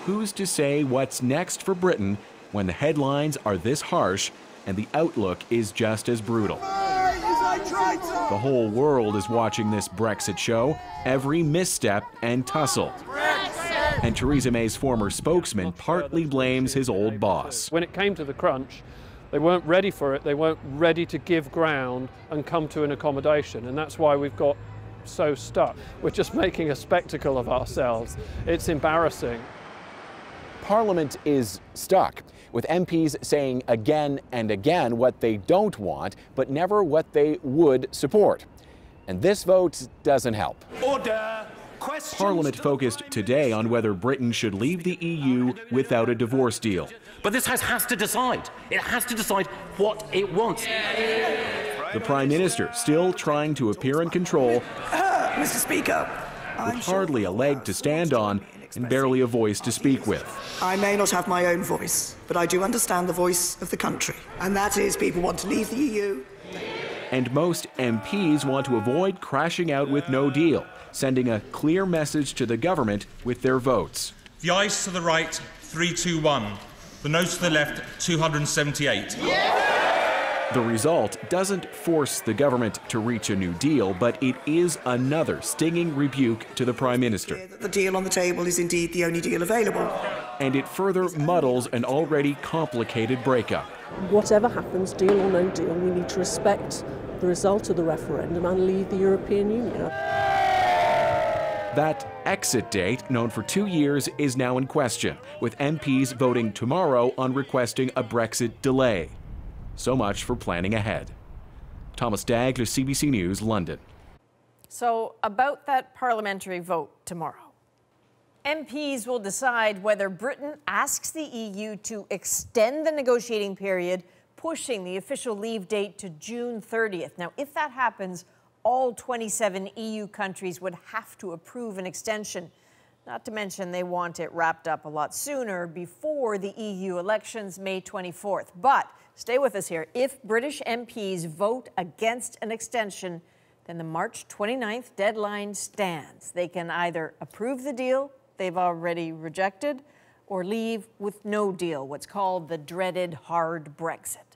who's to say what's next for Britain when the headlines are this harsh and the outlook is just as brutal? The whole world is watching this Brexit show, every misstep and tussle. And Theresa May's former spokesman partly blames his old boss. When it came to the crunch, they weren't ready for it. They weren't ready to give ground and come to an accommodation. And that's why we've got so stuck. We're just making a spectacle of ourselves. It's embarrassing. Parliament is stuck, with MPs saying again and again what they don't want, but never what they would support. And this vote doesn't help. Order. Parliament focused today on whether Britain should leave the EU without a divorce deal. But this House has to decide. It has to decide what it wants. The Prime Minister still trying to appear in control, Mr. Speaker, with hardly a leg to stand on and barely a voice to speak with. I may not have my own voice, but I do understand the voice of the country. And that is, people want to leave the EU. And most MPs want to avoid crashing out with no deal, sending a clear message to the government with their votes. The ayes to the right, 321. The noes to the left, 278. The result doesn't force the government to reach a new deal, but it is another stinging rebuke to the Prime Minister. The deal on the table is indeed the only deal available. And it further muddles an already complicated breakup. Whatever happens, deal or no deal, we need to respect the result of the referendum and leave the European Union. That exit date, known for 2 years, is now in question, with MPs voting tomorrow on requesting a Brexit delay. So much for planning ahead. Thomas Dagler, CBC News, London. So about that parliamentary vote tomorrow. MPs will decide whether Britain asks the EU to extend the negotiating period, pushing the official leave date to June 30th. Now, if that happens, all 27 EU countries would have to approve an extension. Not to mention they want it wrapped up a lot sooner, before the EU elections, May 24th. But stay with us here. If British MPs vote against an extension, then the March 29th deadline stands. They can either approve the deal they've already rejected or leave with no deal, what's called the dreaded hard Brexit.